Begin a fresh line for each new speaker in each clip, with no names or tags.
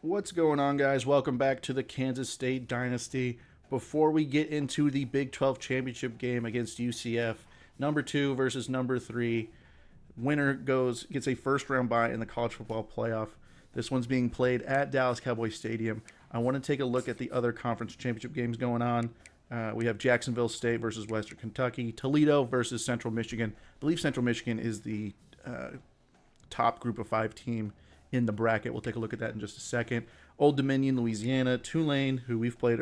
What's going on, guys? Welcome back to the Kansas State Dynasty. Before we get into the Big 12 championship game against UCF, number 2 versus number 3, winner gets a first round bye in the college football playoff. This one's being played at Dallas Cowboys Stadium. I want to take a look at the other conference championship games going on. We have Jacksonville State versus Western Kentucky, Toledo versus Central Michigan. I believe Central Michigan is the top group of 5 team in the bracket. We'll take a look at that in just a second. Old Dominion, Louisiana, Tulane, who we played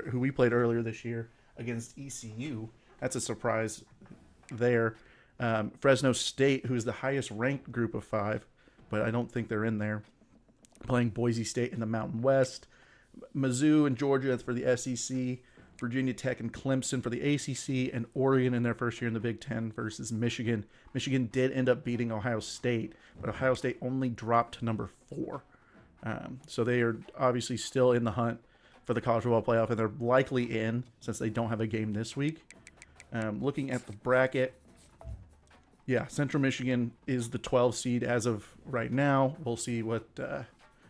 earlier this year against ECU. That's a surprise there. Fresno State, who's the highest ranked group of 5, but I don't think they're in there. Playing Boise State in the Mountain West. Mizzou and Georgia, that's for the SEC. Virginia Tech and Clemson for the ACC, and Oregon in their first year in the Big Ten versus Michigan. Michigan did end up beating Ohio State, but Ohio State only dropped to number 4. So they are obviously still in the hunt for the college football playoff, and they're likely in since they don't have a game this week. Looking at the bracket, Central Michigan is the 12 seed as of right now. We'll see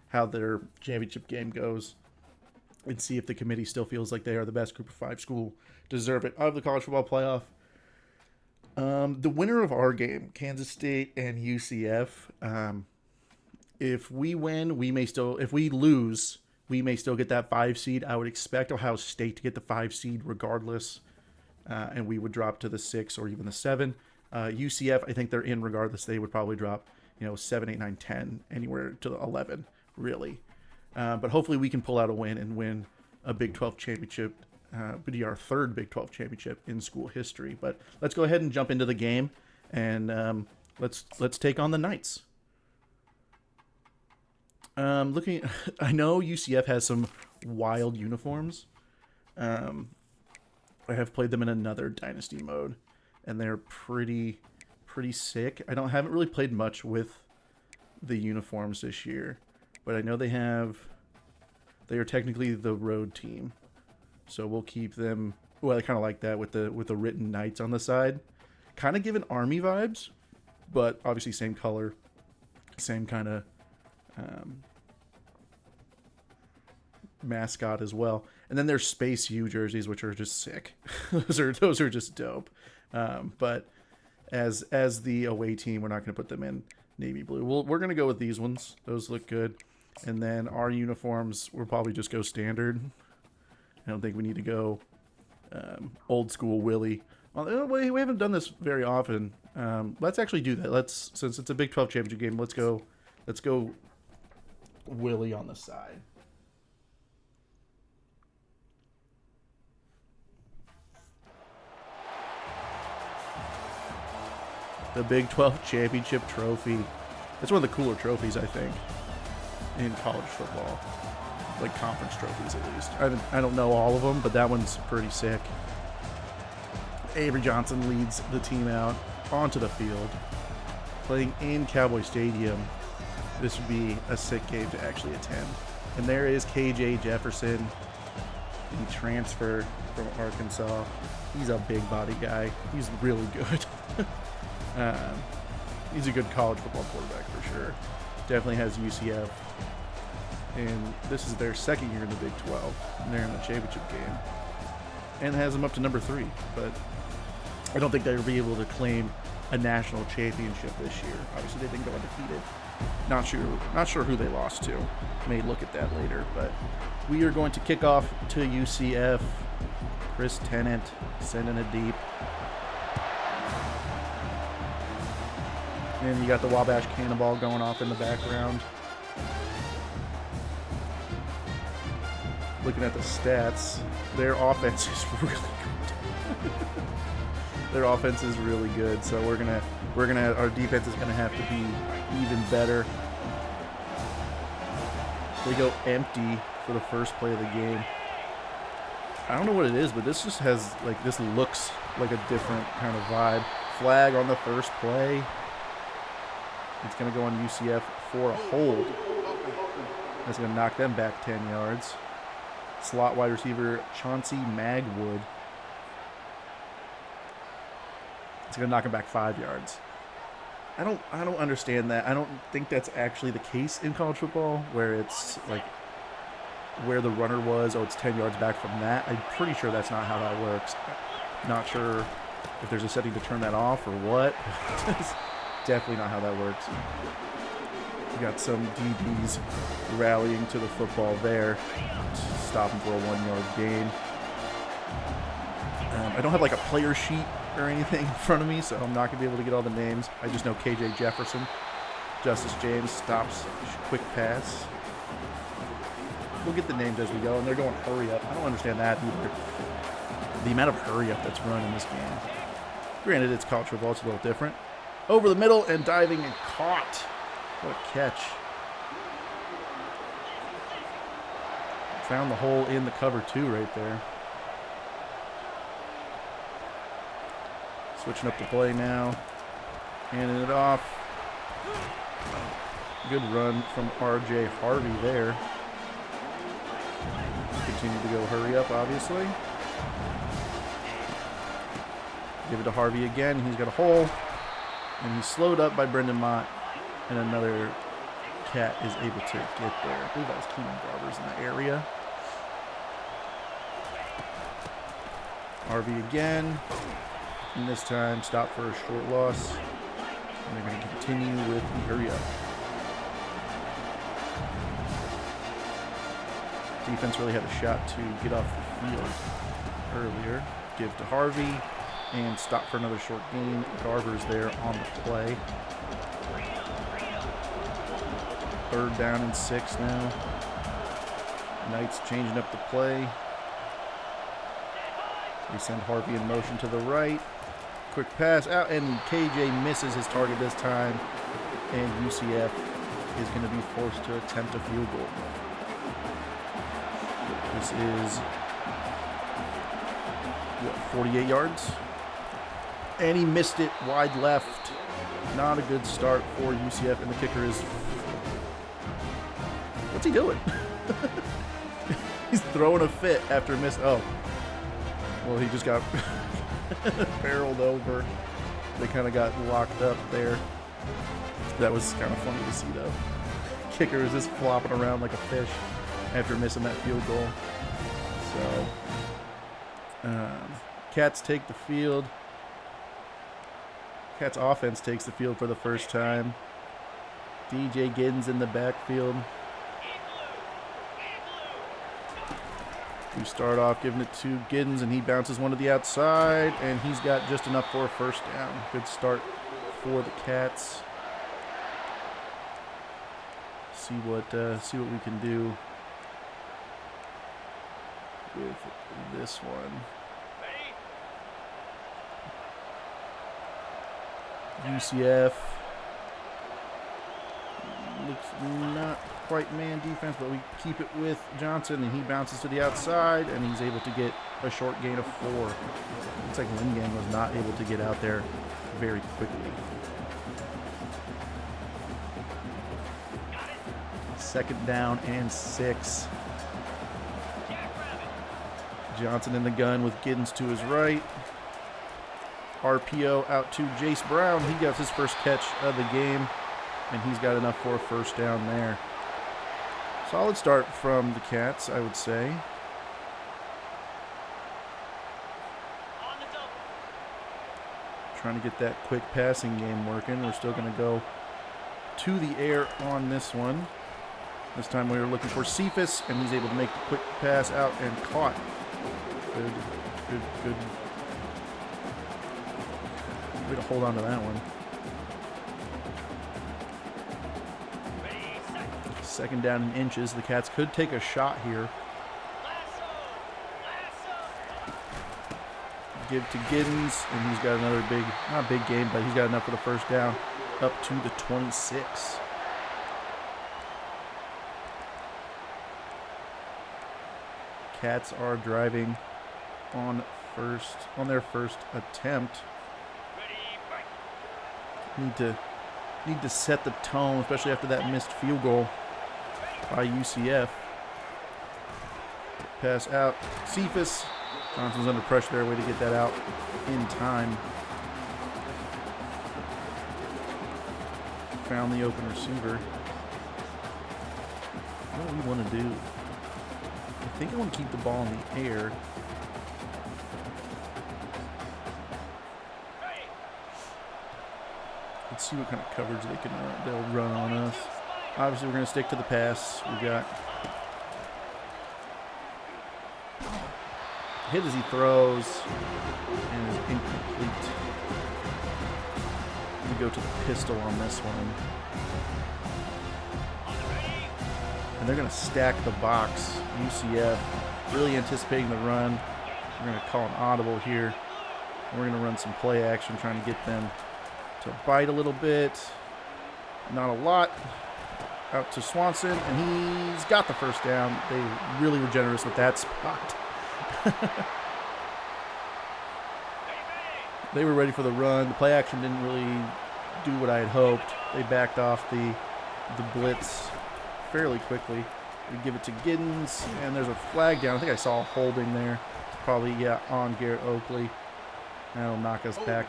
how their championship game goes and see if the committee still feels like they are the best group of 5 school, deserve it, of the college football playoff. The winner of our game, Kansas State and UCF, if we win, if we lose, we may still get that 5 seed. I would expect Ohio State to get the 5 seed regardless, and we would drop to the 6 or even the 7. UCF, I think they're in regardless. They would probably drop, 7, 8, 9, 10, anywhere to 11, really. But hopefully we can pull out a win and win a Big 12 championship, be our 3rd Big 12 championship in school history. But let's go ahead and jump into the game, and let's take on the Knights. I know UCF has some wild uniforms. I have played them in another Dynasty mode, and they're pretty sick. Haven't really played much with the uniforms this year. But I know they are technically the road team. So we'll keep them. Well, I kind of like that with the written Knights on the side. Kind of giving Army vibes, but obviously same color, same kind of mascot as well. And then there's Space U jerseys, which are just sick. those are just dope. But as the away team, we're not going to put them in navy blue. We're going to go with these ones. Those look good. And then our uniforms, we'll probably just go standard. I don't think we need to go old school Willie. We haven't done this very often. Let's actually do that. Since it's a Big 12 championship game, let's go Willie on the side. The Big 12 championship trophy. It's one of the cooler trophies, I think, in college football, like conference trophies at least. I don't know all of them, but that one's pretty sick. Avery Johnson leads the team out onto the field, playing in Cowboy Stadium. This would be a sick game to actually attend. And there is KJ Jefferson, the transfer from Arkansas. He's a big body guy. He's really good. He's a good college football quarterback for sure. Definitely has UCF. And this is their 2nd year in the Big 12. And they're in the championship game. And has them up to number 3. But I don't think they'll be able to claim a national championship this year. Obviously, they didn't go undefeated. Not sure who they lost to. May look at that later. But we are going to kick off to UCF. Chris Tennant sending it deep. And you got the Wabash Cannonball going off in the background. Looking at the stats, their offense is really good. Their offense is really good, so our defense is gonna have to be even better. They go empty for the first play of the game. I don't know what it is, but this just has this looks like a different kind of vibe. Flag on the first play. It's going to go on UCF for a hold. That's going to knock them back 10 yards. Slot wide receiver Chauncey Magwood. It's going to knock him back 5 yards. I don't understand that. I don't think that's actually the case in college football, where it's like where the runner was. Oh, it's 10 yards back from that. I'm pretty sure that's not how that works. Not sure if there's a setting to turn that off or what. It's definitely not how that works. We got some DBs rallying to the football there, stopping for a 1-yard gain. I don't have like a player sheet or anything in front of me, so I'm not going to be able to get all the names. I just know KJ Jefferson. Justice James stops, quick pass. We'll get the names as we go, and they're going hurry up. I don't understand that either. The amount of hurry up that's run in this game. Granted, it's college football, it's a little different. Over the middle and diving and caught. What a catch. Found the hole in the cover too right there. Switching up the play now. Handing it off. Good run from R.J. Harvey there. Continue to go hurry up, obviously. Give it to Harvey again. He's got a hole. And he's slowed up by Brendan Mott. And another cat is able to get there. I believe that was Keenan Garber's in the area. Harvey again. And this time, stop for a short loss. And they're going to continue with the hurry up. Defense really had a shot to get off the field earlier. Give to Harvey. And stop for another short gain. Garber's there on the play. 3rd down and 6 now. Knights changing up the play. They send Harvey in motion to the right. Quick pass out, and KJ misses his target this time. And UCF is going to be forced to attempt a field goal. This is, 48 yards? And he missed it wide left. Not a good start for UCF, and the kicker is... What's he doing? He's throwing a fit after a miss. Oh. Well, he just got barreled over. They kind of got locked up there. That was kind of funny to see, though. Kicker is just flopping around like a fish after missing that field goal. So, Cats take the field. Cats offense takes the field for the first time. DJ Giddens in the backfield. We start off giving it to Giddens, and he bounces one to the outside, and he's got just enough for a first down. Good start for the Cats. See what we can do with this one. UCF looks not quite man defense, but we keep it with Johnson, and he bounces to the outside, and he's able to get a short gain of 4. Looks like Lingang was not able to get out there very quickly. 2nd down and 6. Johnson in the gun with Giddens to his right. RPO out to Jace Brown. He gets his first catch of the game, and he's got enough for a first down there. Solid start from the Cats, I would say. Trying to get that quick passing game working. We're still going to go to the air on this one. This time we were looking for Cephas, and he's able to make the quick pass out and caught. Good. Way to hold on to that one. 2nd down in inches. The Cats could take a shot here. Give to Giddens, and he's got another big, not big game, but he's got enough for the first down. Up to the 26. Cats are driving on their first attempt. Need to set the tone, especially after that missed field goal by UCF. Pass out. Cephas. Johnson's under pressure there. Way to get that out in time. Found the open receiver. What do we want to do? think I want to keep the ball in the air. Let's see what kind of coverage they'll run on us. Obviously, we're going to stick to the pass. We got hit as he throws and is incomplete. We go to the pistol on this one. And they're going to stack the box. UCF really anticipating the run. We're going to call an audible here. We're going to run some play action, trying to get them to bite a little bit. Not a lot. Out to Swanson, and he's got the first down. They really were generous with that spot. They were ready for the run. The play action didn't really do what I had hoped. They backed off the blitz fairly quickly. We give it to Giddens, and there's a flag down. I think I saw a holding there. It's probably, yeah, on Garrett Oakley. That'll knock us back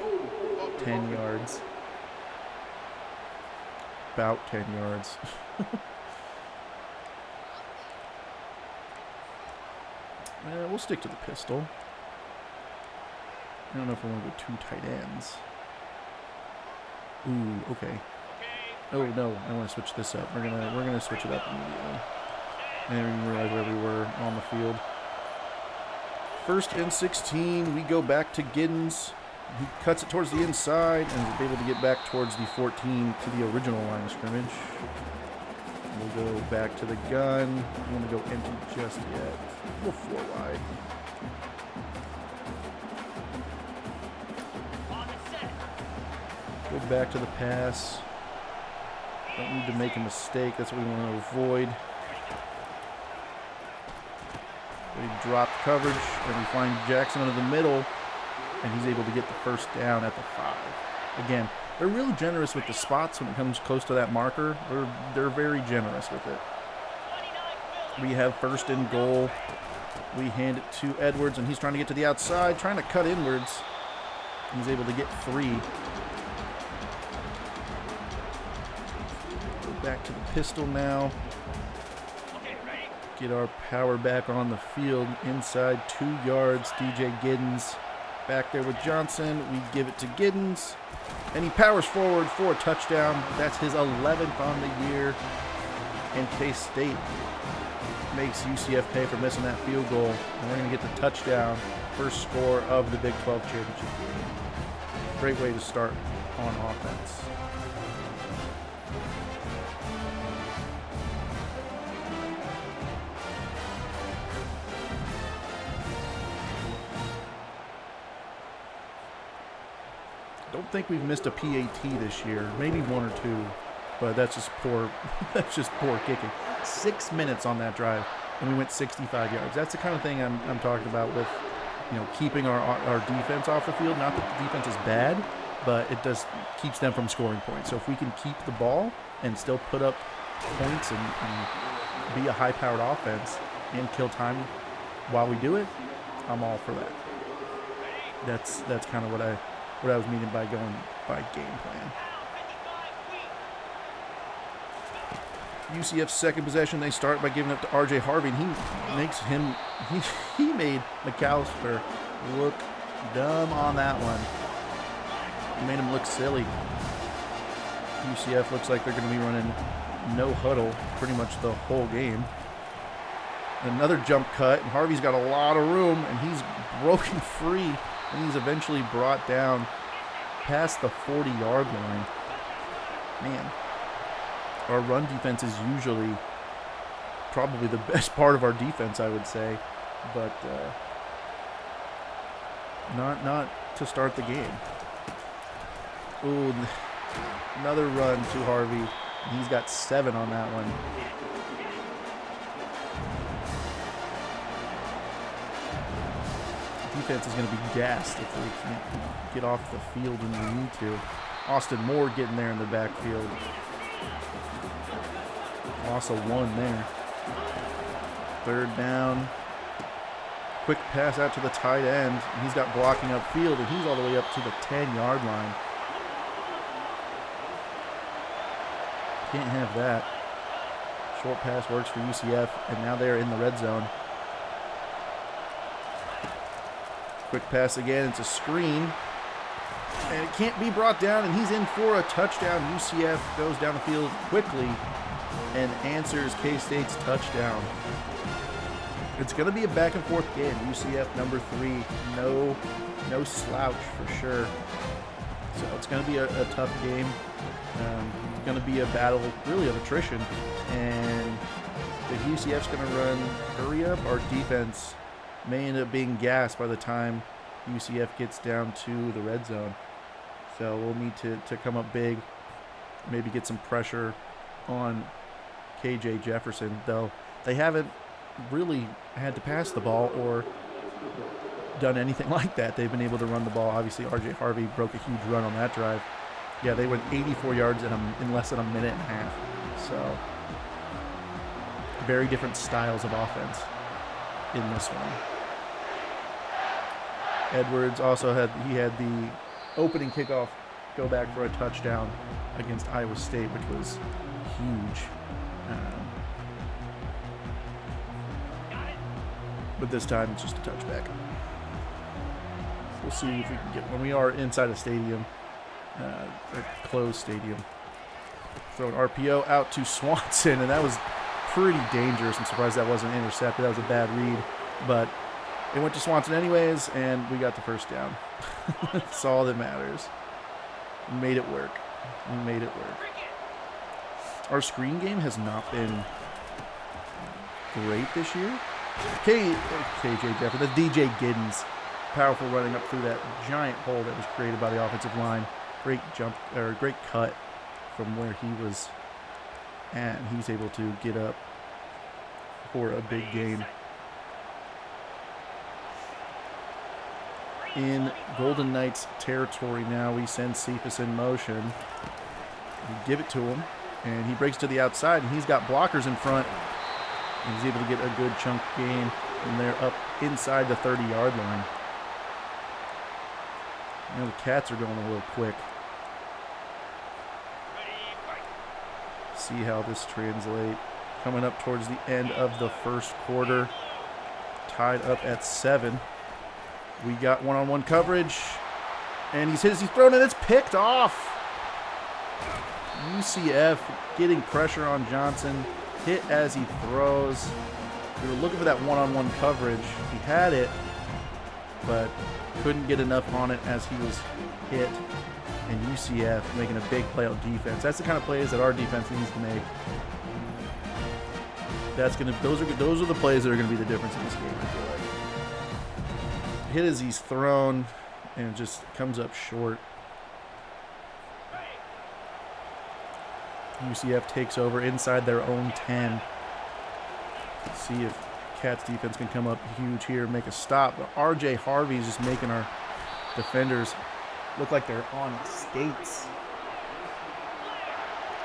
10 yards. About 10 yards. We'll stick to the pistol. I don't know if I want to go 2 tight ends. Ooh, okay. Oh no, I want to switch this up. We're gonna switch it up immediately. I didn't even realize where we were on the field. 1st and 16. We go back to Giddens. He cuts it towards the inside and is able to get back towards the 14 to the original line of scrimmage. We'll go back to the gun. I don't want to go empty just yet. We'll 4 wide. Go back to the pass. Don't need to make a mistake. That's what we want to avoid. They drop coverage, and we find Jackson under the middle, and he's able to get the first down at the 5. Again, they're really generous with the spots when it comes close to that marker. They're very generous with it. We have 1st and goal. We hand it to Edwards, and he's trying to get to the outside, trying to cut inwards. He's able to get 3. Go back to the pistol now. Get our power back on the field. Inside 2 yards, DJ Giddens back there with Johnson. We give it to Giddens, and he powers forward for a touchdown. That's his 11th on the year. And K-State makes UCF pay for missing that field goal. And we're going to get the touchdown, first score of the Big 12 championship game. Great way to start on offense. Don't think we've missed a PAT this year. Maybe 1 or 2, but that's just poor. That's just poor kicking. 6 minutes on that drive, and we went 65 yards. That's the kind of thing I'm talking about with, keeping our defense off the field. Not that the defense is bad, but it just keeps them from scoring points. So if we can keep the ball and still put up points and be a high-powered offense and kill time while we do it, I'm all for that. That's kind of what I was meaning by going by game plan. UCF's second possession, they start by giving up to RJ Harvey, and he made McAllister look dumb on that one. He made him look silly. UCF looks like they're going to be running no huddle pretty much the whole game. Another jump cut, and Harvey's got a lot of room, and he's broken free, and he's eventually brought down past the 40-yard line. Man, our run defense is usually probably the best part of our defense, I would say, but not to start the game. Ooh, another run to Harvey. He's got 7 on that one. Defense is going to be gassed if we can't get off the field when we need to. Austin Moore getting there in the backfield. Loss of 1 there. 3rd down. Quick pass out to the tight end. He's got blocking upfield, and he's all the way up to the 10-yard line. Can't have that. Short pass works for UCF, and now they're in the red zone. Quick pass again. It's a screen. And it can't be brought down, and he's in for a touchdown. UCF goes down the field quickly and answers K-State's touchdown. It's going to be a back-and-forth game. UCF number 3, no slouch for sure. So it's going to be a tough game. It's going to be a battle, really, of attrition. And if UCF's going to run hurry up, our defense may end up being gassed by the time UCF gets down to the red zone. So we'll need to come up big, maybe get some pressure on KJ Jefferson, though they haven't really had to pass the ball or done anything like that. They've been able to run the ball. Obviously, RJ Harvey broke a huge run on that drive. Yeah, they went 84 yards in less than a minute and a half. So very different styles of offense in this one. Edwards also had the opening kickoff go back for a touchdown against Iowa State, which was huge. But this time it's just a touchback. We'll see if we can get, when we are inside a stadium, a closed stadium. Throw an RPO out to Swanson, and that was pretty dangerous. I'm surprised that wasn't intercepted. That was a bad read, but it went to Swanson anyways, and we got the first down. That's all that matters. We made it work. We made it work. Our screen game has not been great this year. KJ Jefferson, that's DJ Giddens. Powerful running up through that giant hole that was created by the offensive line. Great jump, or great cut from where he was at. And he's able to get up for a big game. In Golden Knights territory now, we send Cephas in motion. We give it to him, and he breaks to the outside, and he's got blockers in front. And he's able to get a good chunk gain, and they're up inside the 30-yard line. You know, the Cats are going a little quick. See how this translates. Coming up towards the end of the first quarter, tied up at 7. We got one-on-one coverage, and he's thrown it. It's picked off. UCF getting pressure on Johnson. Hit as he throws. We were looking for that one-on-one coverage. He had it, but couldn't get enough on it as he was hit. And UCF making a big play on defense. That's the kind of plays that our defense needs to make. Those are the plays that are gonna be the difference in this game, I feel like. Hit as he's thrown, and it just comes up short. UCF takes over inside their own 10. Let's see if Cats defense can come up huge here and make a stop. But RJ Harvey is just making our defenders look like they're on skates.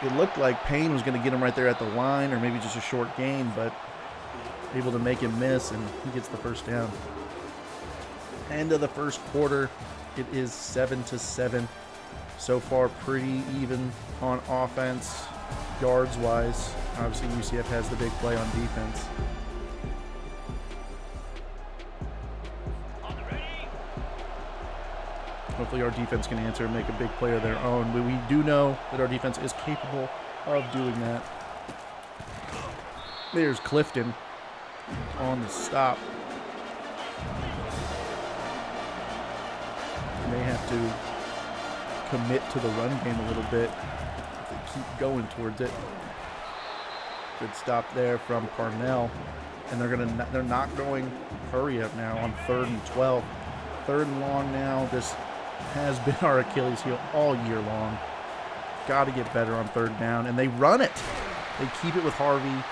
It looked like Payne was going to get him right there at the line, or maybe just a short gain, but able to make him miss, and he gets the first down. End of the first quarter, it is 7-7. So far, pretty even on offense, yards-wise. Obviously, UCF has the big play on defense. Hopefully our defense can answer and make a big play of their own. But we do know that our defense is capable of doing that. There's Clifton on the stop. May have to commit to the run game a little bit if they keep going towards it. Good stop there from Parnell, and they're not going hurry up now on 3rd and 12. 3rd and long now. This has been our Achilles heel all year long. Got to get better on 3rd down, and they run it. They keep it with Harvey,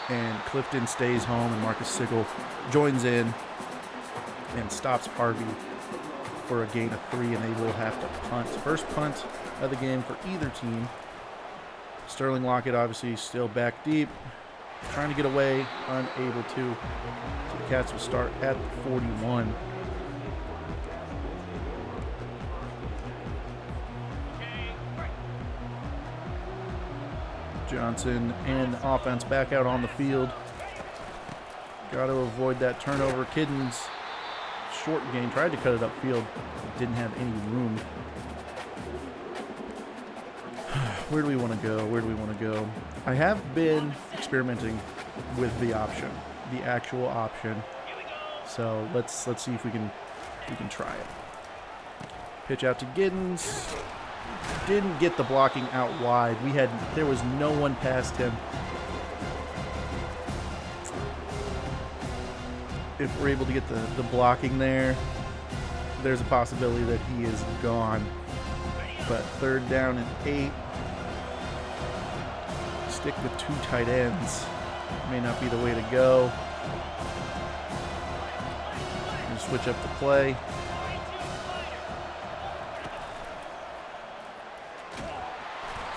and Clifton stays home, and Marcus Sigel joins in and stops Harvey for a gain of 3, and they will have to punt. First punt of the game for either team. Sterling Lockett obviously still back deep, trying to get away, unable to. So the Cats will start at 41. Johnson and the offense back out on the field. Got to avoid that turnover. Kiddens short gain. Tried to cut it upfield. Didn't have any room. Where do we want to go? Where do we want to go? I have been experimenting with the option, the actual option. So let's see if we can try it. Pitch out to Giddens. Didn't get the blocking out wide. There was no one past him. If we're able to get the blocking there, there's a possibility that he is gone. But 3rd down and 8. Stick with 2 tight ends. May not be the way to go. And switch up the play.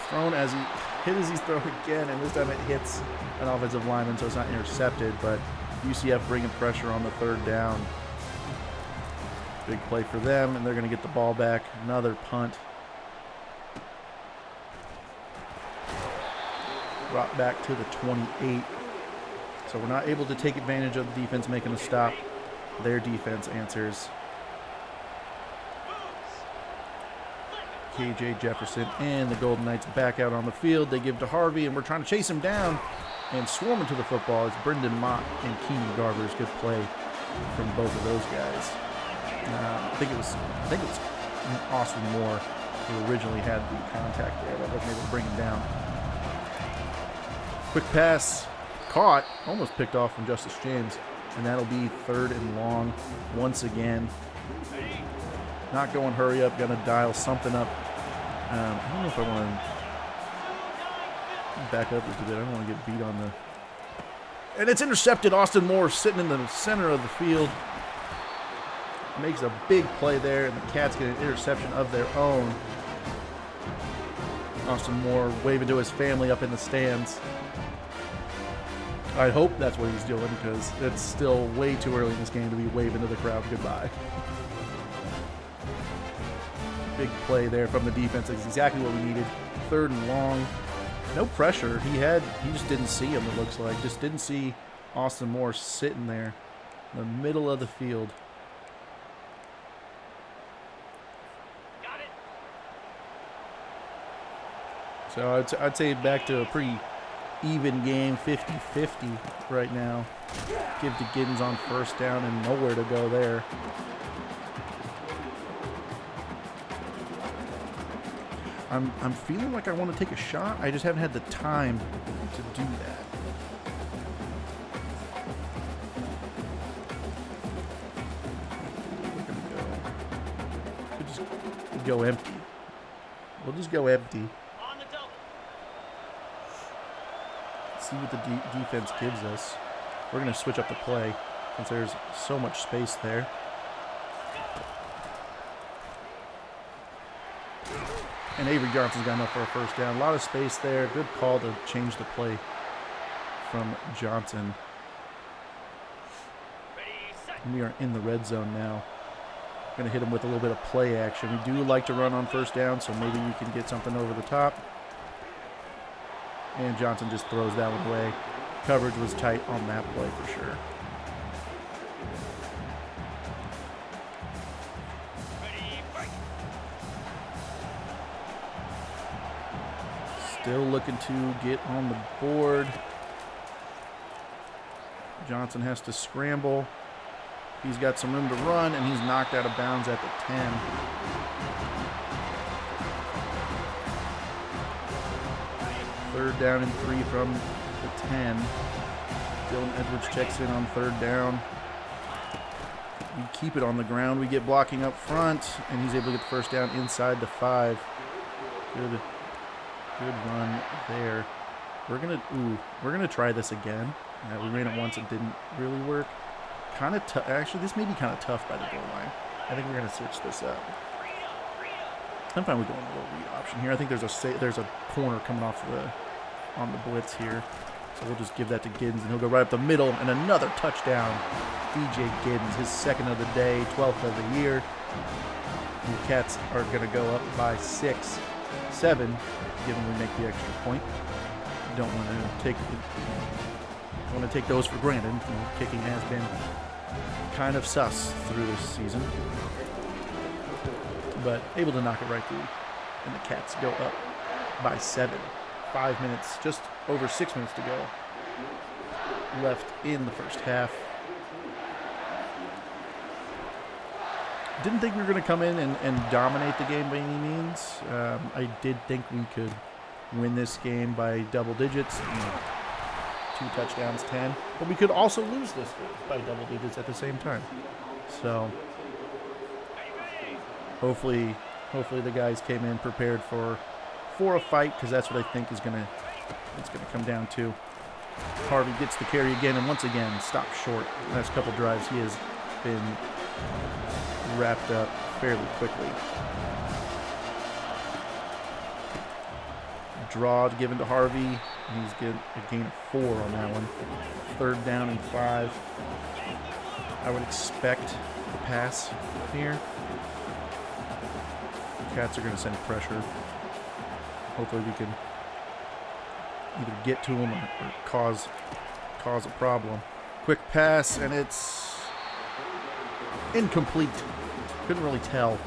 Thrown as he's thrown again, and this time it hits an offensive lineman, so it's not intercepted, but UCF bringing pressure on the 3rd down. Big play for them, and they're going to get the ball back. Another punt. Brought back to the 28. So we're not able to take advantage of the defense making a stop. Their defense answers. KJ Jefferson and the Golden Knights back out on the field. They give to Harvey, and we're trying to chase him down and swarm into the football. It's Brendan Mott and Keenan Garber's good play from both of those guys. I think it was Austin Moore who originally had the contact there. That wasn't able to bring him down. Quick pass, caught, almost picked off from Justice James, and that'll be 3rd and long once again. Not going hurry up, gonna dial something up. I don't know if I want to back up just a bit. I don't want to get beat on the... And it's intercepted. Austin Moore sitting in the center of the field. Makes a big play there, and the Cats get an interception of their own. Austin Moore waving to his family up in the stands. I hope that's what he's doing, because it's still way too early in this game to be waving to the crowd goodbye. Big play there from the defense. That's exactly what we needed. 3rd and long. No pressure. He just didn't see him, it looks like. Just didn't see Austin Moore sitting there in the middle of the field.
Got it.
So I'd say back to a pretty even game, 50-50 right now. Give to Giddens on 1st down and nowhere to go there. I'm feeling like I want to take a shot. I just haven't had the time to do that. We're gonna just go empty. We'll just go empty. See what the defense gives us. We're going to switch up the play since there's so much space there. And Avery Johnson's got enough for a 1st down. A lot of space there. Good call to change the play from Johnson. And we are in the red zone now. Going to hit him with a little bit of play action. We do like to run on 1st down, so maybe we can get something over the top. And Johnson just throws that one away. Coverage was tight on that play for sure. Still looking to get on the board. Johnson has to scramble. He's got some room to run, and he's knocked out of bounds at the 10. Third down and 3 from the 10. Dylan Edwards checks in on 3rd down. We keep it on the ground. We get blocking up front, and he's able to get the 1st down inside the 5. Good run there. We're gonna try this again. We ran it once, it didn't really work. Kind of tough. Actually, this may be kind of tough by the goal line. I think we're gonna switch this up. I'm fine with going a little read option here. I think there's a corner coming off on the blitz here. So we'll just give that to Giddens, and he'll go right up the middle, and another touchdown. DJ Giddens, his 2nd of the day, 12th of the year. And the Cats are going to go up by 6, 7, given we make the extra point. Don't want to take those for granted. Kicking has been kind of sus through this season. But able to knock it right through. And the Cats go up by 7. 5 minutes, just over 6 minutes to go left in the first half. Didn't think we were going to come in and dominate the game by any means. I did think we could win this game by double digits. 2 touchdowns, 10. But we could also lose this game by double digits at the same time. So hopefully the guys came in prepared for a fight, because that's what I think it's gonna come down to. Harvey gets the carry again, and once again stopped short. Last couple drives he has been wrapped up fairly quickly. Draw given to Harvey. He's getting a gain of 4 on that one. 3rd down and 5. I would expect the pass here. The Cats are going to send pressure. Hopefully we can either get to him or cause a problem. Quick pass, and it's incomplete. Couldn't really tell,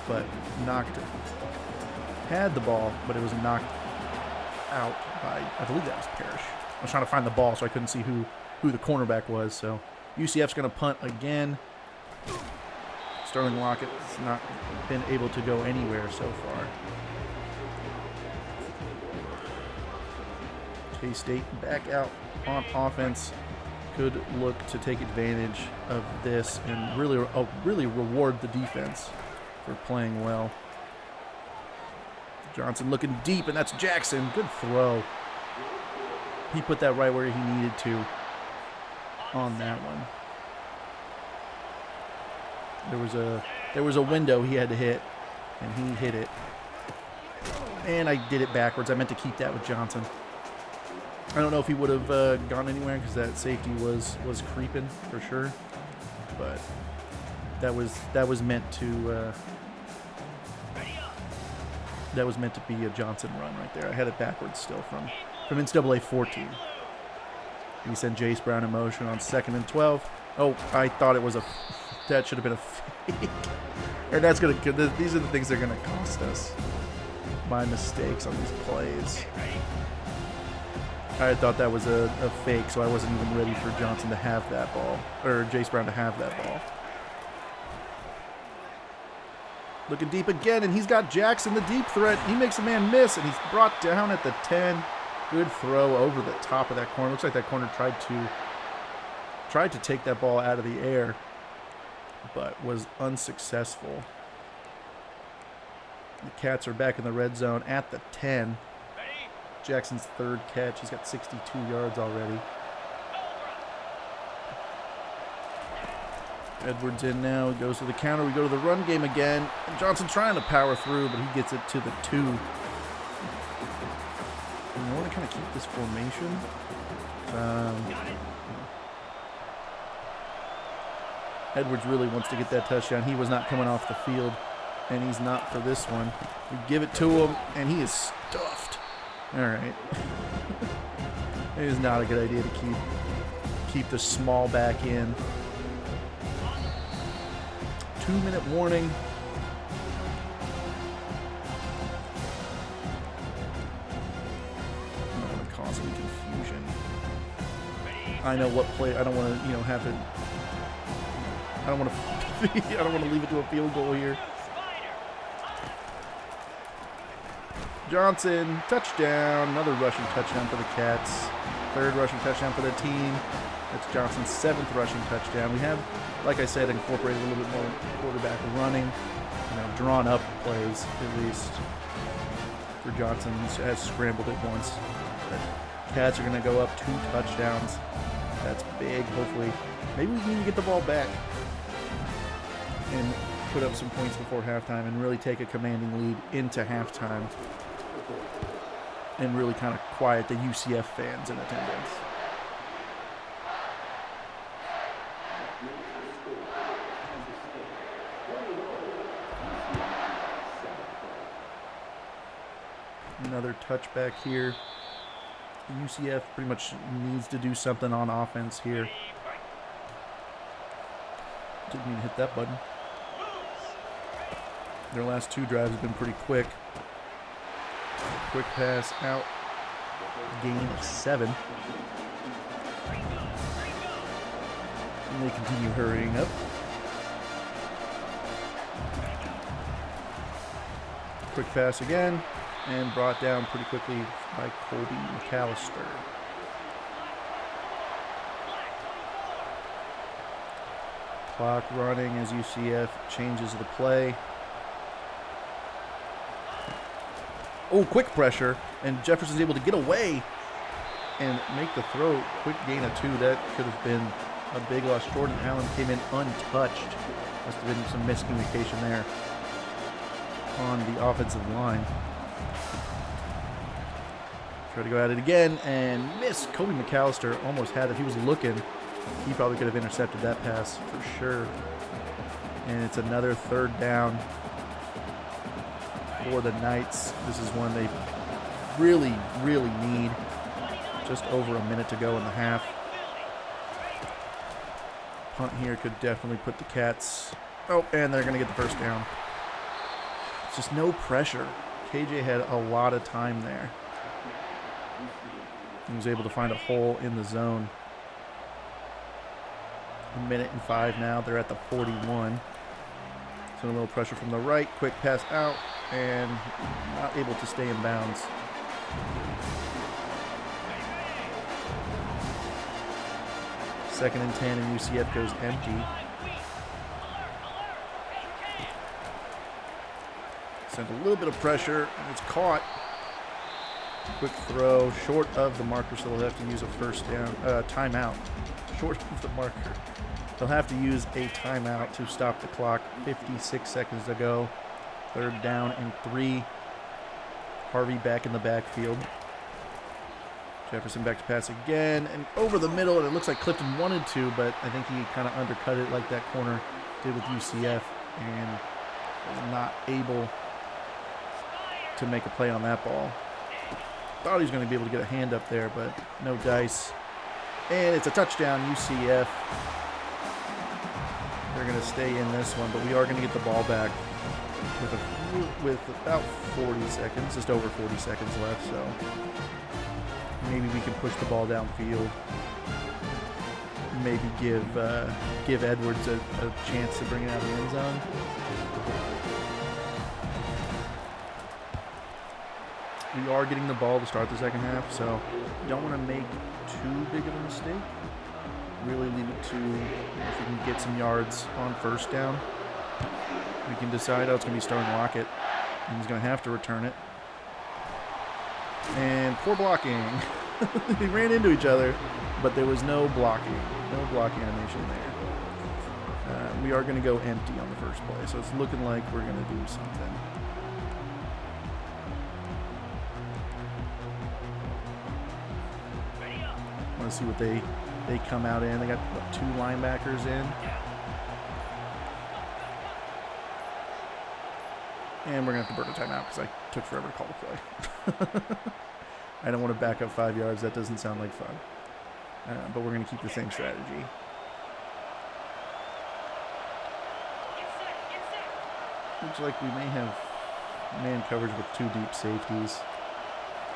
but knocked it. Had the ball, but it was knocked out by, I believe that was Parrish. I was trying to find the ball, so I couldn't see who the cornerback was. So UCF's going to punt again. Sterling Lockett's not been able to go anywhere so far. K-State back out on offense. Could look to take advantage of this and really reward the defense for playing well. Johnson looking deep, and that's Jackson. Good throw. He put that right where he needed to on that one. There was a window he had to hit, and he hit it. And I did it backwards. I meant to keep that with Johnson. I don't know if he would have gone anywhere because that safety was creeping for sure, but that was meant to be a Johnson run right there. I had it backwards still from NCAA 14. He sent Jace Brown in motion on 2nd and 12. Oh, I thought it was that should have been a fake. And these are the things that are gonna cost us. My mistakes on these plays. I thought that was a fake, so I wasn't even ready for Johnson to have that ball, or Jace Brown to have that ball. Looking deep again, and he's got Jackson, the deep threat. He makes a man miss, and he's brought down at the 10. Good throw over the top of that corner. Looks like that corner tried to take that ball out of the air, but was unsuccessful. The Cats are back in the red zone at the 10. Jackson's 3rd catch. He's got 62 yards already. Edwards in now. He goes to the counter. We go to the run game again. Johnson trying to power through, but he gets it to the 2. And I want to kind of keep this formation. Edwards really wants to get that touchdown. He was not coming off the field, and he's not for this one. We give it to him, and he is stuffed. All right. It is not a good idea to keep the small back in. 2-minute warning. I don't want to cause any confusion. I know what play. I don't want to, have it. I don't want to. I don't want to leave it to a field goal here. Johnson, touchdown. Another rushing touchdown for the Cats. 3rd rushing touchdown for the team. That's Johnson's 7th rushing touchdown. We have, like I said, incorporated a little bit more quarterback running, drawn up plays at least. For Johnson, he has scrambled it once. The Cats are going to go up 2 touchdowns. That's big. Hopefully, maybe we can even get the ball back and put up some points before halftime and really take a commanding lead into halftime and really kind of quiet the UCF fans in attendance. Another touchback here. UCF pretty much needs to do something on offense here. Didn't mean to hit that button. Their last 2 drives have been pretty quick. Quick pass out. Gain of 7. And they continue hurrying up. Quick pass again. And brought down pretty quickly by Colby McAllister. Clock running as UCF changes the play. Oh, quick pressure, and Jefferson's able to get away and make the throw. Quick gain of 2. That could have been a big loss. Jordan Allen came in untouched. Must have been some miscommunication there on the offensive line. Try to go at it again and miss. Kobe McAllister almost had it. If he was looking, he probably could have intercepted that pass for sure. And it's another 3rd down for the Knights. This is one they really, really need. Just over a minute to go in the half. Punt here could definitely put the Cats. Oh, and they're going to get the 1st down. It's just no pressure. KJ had a lot of time there. He was able to find a hole in the zone. 1 minute and 5 now. They're at the 41. So a little pressure from the right. Quick pass out. And not able to stay in bounds. Second and 10, and UCF goes empty. Sent a little bit of pressure, and it's caught. Quick throw, short of the marker, so they'll have to use a 1st down, timeout. Short of the marker. They'll have to use a timeout to stop the clock. 56 seconds to go. 3rd down and 3. Harvey back in the backfield. Jefferson back to pass again, and over the middle, and it looks like Clifton wanted to, but I think he kind of undercut it like that corner did with UCF, and was not able to make a play on that ball. Thought he was going to be able to get a hand up there, but no dice. And it's a touchdown, UCF. They're going to stay in this one, but we are going to get the ball back with about 40 seconds, just over 40 seconds left, so maybe we can push the ball downfield. Maybe give Edwards a chance to bring it out of the end zone. We are getting the ball to start the second half, so don't want to make too big of a mistake. Really leave it to if we can get some yards on 1st down. We can decide, oh, it's going to be Sterling Lockett, and he's going to have to return it. And poor blocking. They ran into each other, but there was no blocking. No blocking animation there. We are going to go empty on the first play, so it's looking like we're going to do something. I want to see what they come out in. They got, what, 2 linebackers in. And we're going to have to burn a timeout because I took forever to call the play. I don't want to back up 5 yards. That doesn't sound like fun. But we're going to keep the same strategy. Looks like we may have man coverage with 2 deep safeties,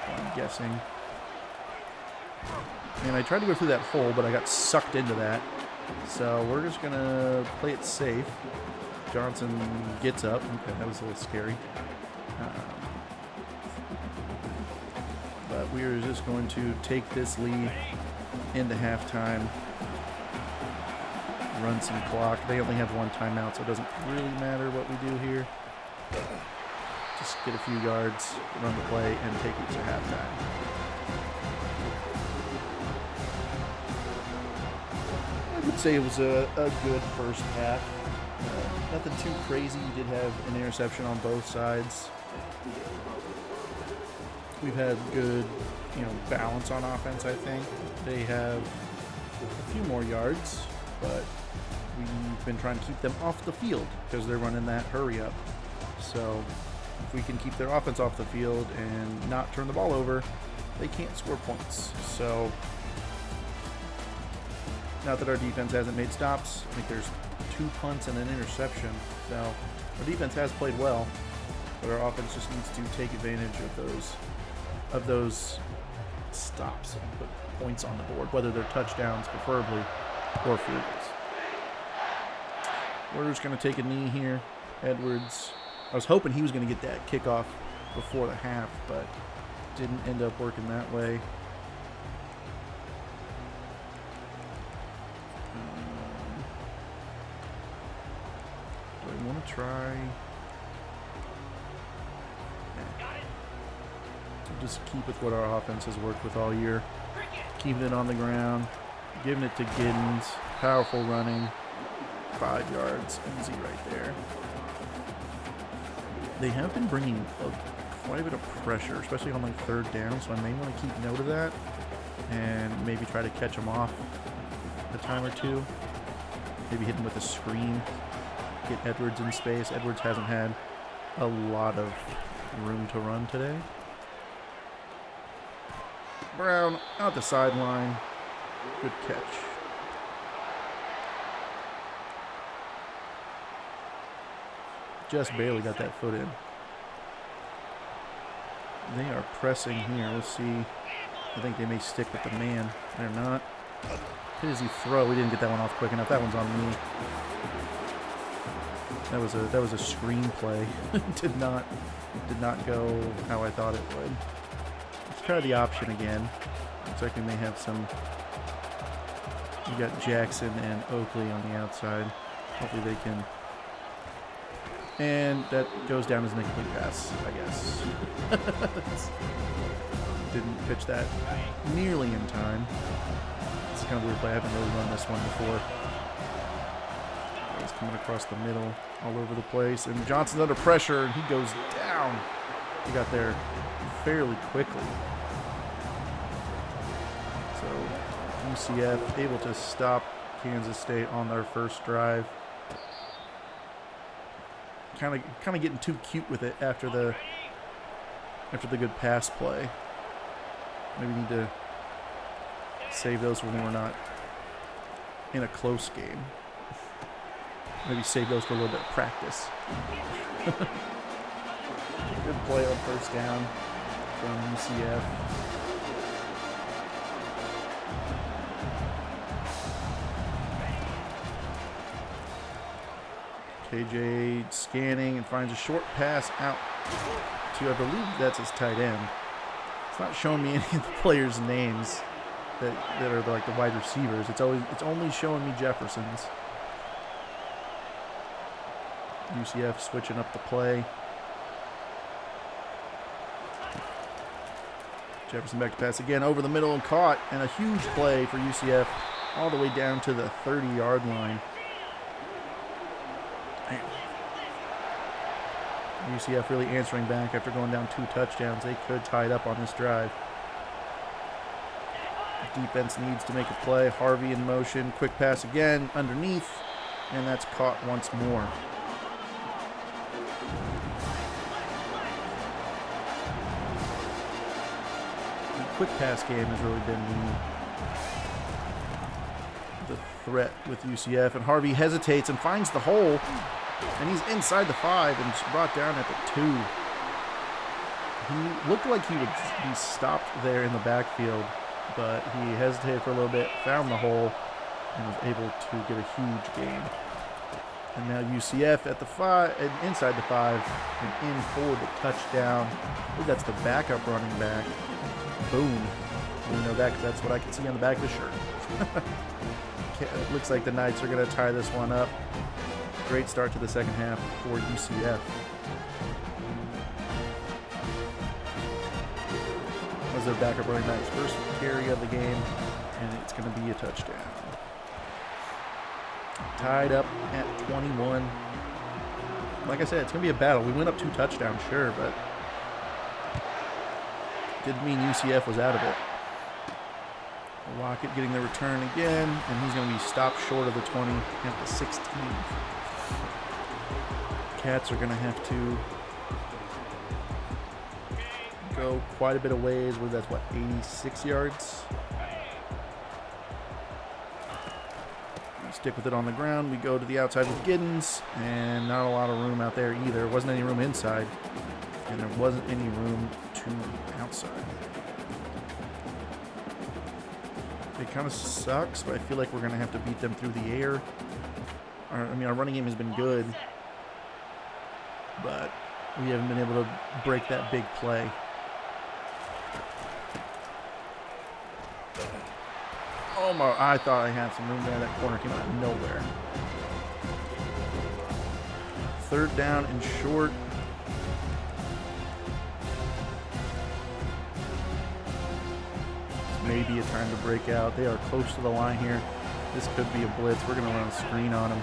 I'm guessing. And I tried to go through that hole, but I got sucked into that. So we're just going to play it safe. Johnson gets up. Okay, that was a little scary. But we are just going to take this lead into halftime. Run some clock. They only have 1 timeout, so it doesn't really matter what we do here. Just get a few yards, run the play, and take it to halftime. I would say it was a good first half. Nothing too crazy. You did have an interception on both sides. We've had good, balance on offense, I think. They have a few more yards, but we've been trying to keep them off the field because they're running that hurry up. So if we can keep their offense off the field and not turn the ball over, they can't score points. So now that our defense hasn't made stops, I think there's 2 punts and an interception. So our defense has played well, but our offense just needs to take advantage of those stops and put points on the board, whether they're touchdowns preferably or field goals. We're just going to take a knee here. Edwards, I was hoping he was going to get that kickoff before the half, but didn't end up working that way. Do I want to try? Just keep with what our offense has worked with all year. Keeping it on the ground, giving it to Giddens, powerful running, 5 yards, easy right there. They have been bringing quite a bit of pressure, especially on like 3rd down, so I may want to keep note of that and maybe try to catch them off a time or two. Maybe hit them with a screen, get Edwards in space. Edwards hasn't had a lot of room to run today. Brown out the sideline. Good catch. Just barely got that foot in. They are pressing here. We'll see. I think they may stick with the man. They're not. Who does he throw? We didn't get that one off quick enough. That one's on me. That was a screenplay. did not go how I thought it would. Let's try the option again. Looks like we may have some. We got Jackson and Oakley on the outside. Hopefully they can. And that goes down as an incomplete pass, I guess. Didn't pitch that nearly in time. It's kind of weird play. I haven't really run this one before. He's coming across the middle, all over the place. And Johnson's under pressure, and he goes down. He got there fairly quickly. So UCF able to stop Kansas State on their first drive. Kind of getting too cute with it after the good pass play. Maybe need to save those when we're not in a close game. Maybe save those for a little bit of practice. Good play on first down from UCF. KJ scanning and finds a short pass out to, I believe that's his tight end. It's not showing me any of the players' names that are like the wide receivers. It's only showing me Jefferson's. UCF switching up the play. Jefferson back to pass again over the middle and caught, and a huge play for UCF all the way down to the 30-yard line. Man. UCF really answering back after going down 2 touchdowns. They could tie it up on this drive. Defense needs to make a play. Harvey in motion. Quick pass again underneath, and that's caught once more. The quick pass game has really been the threat with UCF, and Harvey hesitates and finds the hole, and he's inside the 5 and brought down at the 2. He looked like he would be stopped there in the backfield, but he hesitated for a little bit, found the hole, and was able to get a huge gain. And now UCF at the 5, and inside the 5, and in for the touchdown. I believe that's the backup running back. Boom. We know that because that's what I can see on the back of the shirt. It looks like the Knights are going to tie this one up. Great start to the second half for UCF. Was their backup running back's first carry of the game, and it's going to be a touchdown. Tied up at 21. Like I said, it's going to be a battle. We went up 2 touchdowns, sure, but didn't mean UCF was out of it. Lockett getting the return again, and he's going to be stopped short of the 20 at the 16. Cats are going to have to go quite a bit of ways. That's what, 86 yards? Stick with it on the ground. We go to the outside with Giddens, and not a lot of room out there either. There wasn't any room inside, and there wasn't any room to outside. It kind of sucks, but I feel like we're going to have to beat them through the air. Our running game has been good, but we haven't been able to break that big play. Oh my, I thought I had some room there. That corner came out of nowhere. 3rd down and short. Maybe a time to break out. They are close to the line here. This could be a blitz. We're going to run a screen on them.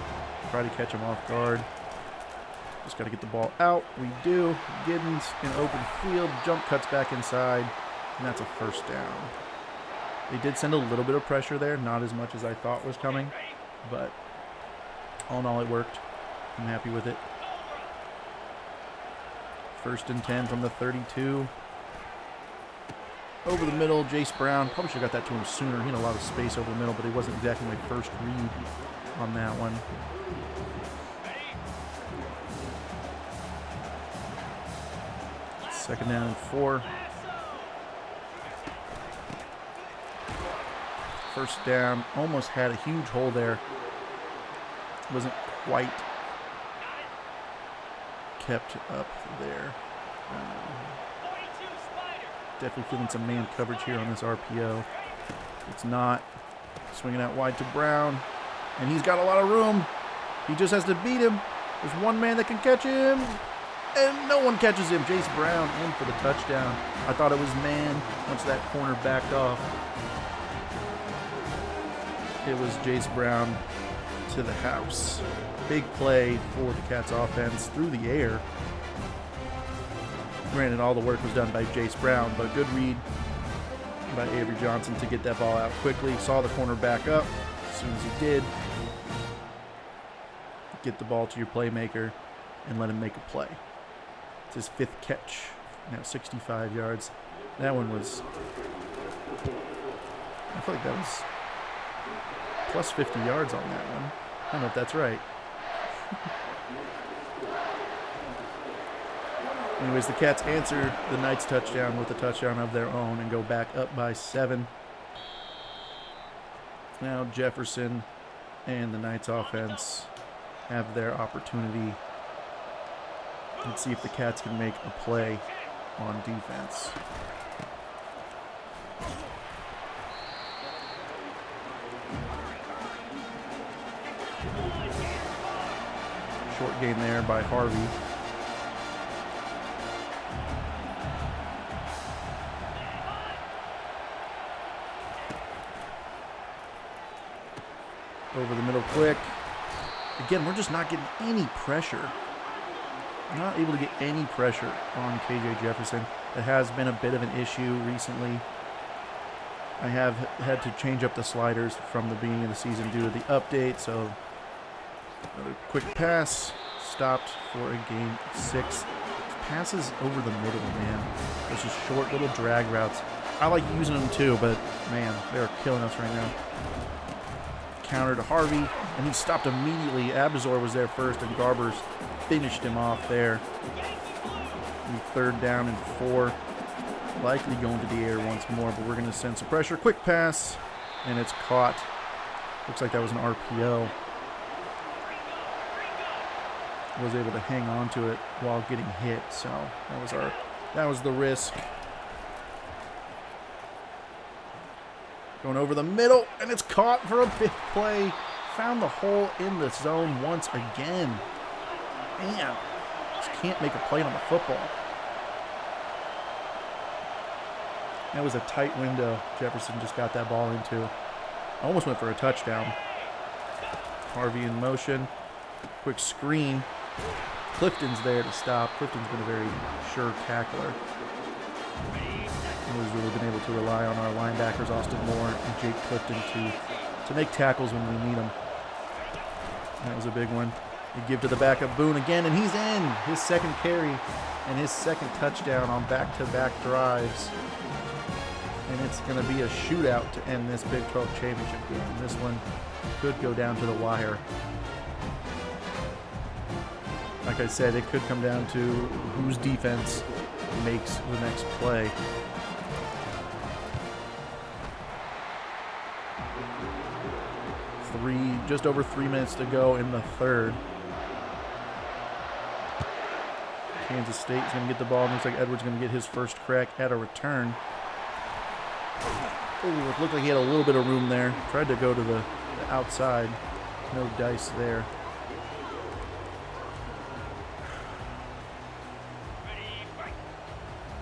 Try to catch them off guard. Just got to get the ball out. We do. Giddens in open field. Jump cuts back inside. And that's a 1st down. They did send a little bit of pressure there. Not as much as I thought was coming. But all in all, it worked. I'm happy with it. 1st and 10 from the 32. Over the middle, Jace Brown. Probably should have got that to him sooner. He had a lot of space over the middle, but it wasn't exactly my first read on that one. Second down and 4. 1st down. Almost had a huge hole there. Wasn't quite kept up there. Definitely feeling some man coverage here on this RPO. It's not. Swinging out wide to Brown. And he's got a lot of room. He just has to beat him. There's one man that can catch him. And no one catches him. Jace Brown in for the touchdown. I thought it was man once that corner backed off. It was Jace Brown to the house. Big play for the Cats offense through the air. Granted, all the work was done by Jace Brown, but a good read by Avery Johnson to get that ball out quickly. Saw the corner back up. As soon as he did, get the ball to your playmaker and let him make a play. It's his 5th catch. Now 65 yards. That one was, I feel like that was plus 50 yards on that one. I don't know if that's right. Anyways, the Cats answer the Knights touchdown with a touchdown of their own and go back up by 7. Now Jefferson and the Knights offense have their opportunity. Let's see if the Cats can make a play on defense. Short gain there by Harvey. Over the middle quick. Again, we're just not getting any pressure. Not able to get any pressure on KJ Jefferson. It has been a bit of an issue recently. I have had to change up the sliders from the beginning of the season due to the update. So another quick pass. Stopped for a gain 6. Passes over the middle, man. Those just short little drag routes. I like using them too, but man, they're killing us right now. Counter to Harvey, and he stopped immediately. Abazor was there first, and Garbers finished him off there. And 3rd down and 4. Likely going to the air once more, but we're going to send some pressure. Quick pass, and it's caught. Looks like that was an RPO. Was able to hang on to it while getting hit, so that was the risk. Going over the middle, and it's caught for a big play. Found the hole in the zone once again. Man, just can't make a play on the football. That was a tight window Jefferson just got that ball into. Almost went for a touchdown. Harvey in motion. Quick screen. Clifton's there to stop. Clifton's been a very sure tackler. He's really been able to rely on our linebackers, Austin Moore and Jake Clifton, to make tackles when we need them. That was a big one. They give to the backup, Boone again, and he's in. His 2nd carry and his 2nd touchdown on back-to-back drives. And it's going to be a shootout to end this Big 12 championship game. This one Could go down to the wire. Like I said, it could come down to whose defense makes the next play. Just over 3 minutes to go in the third. Kansas State's going to get the ball. Looks like Edwards going to get his first crack at a return. Oh, it looked like he had a little bit of room there. Tried to go to the outside. No dice there.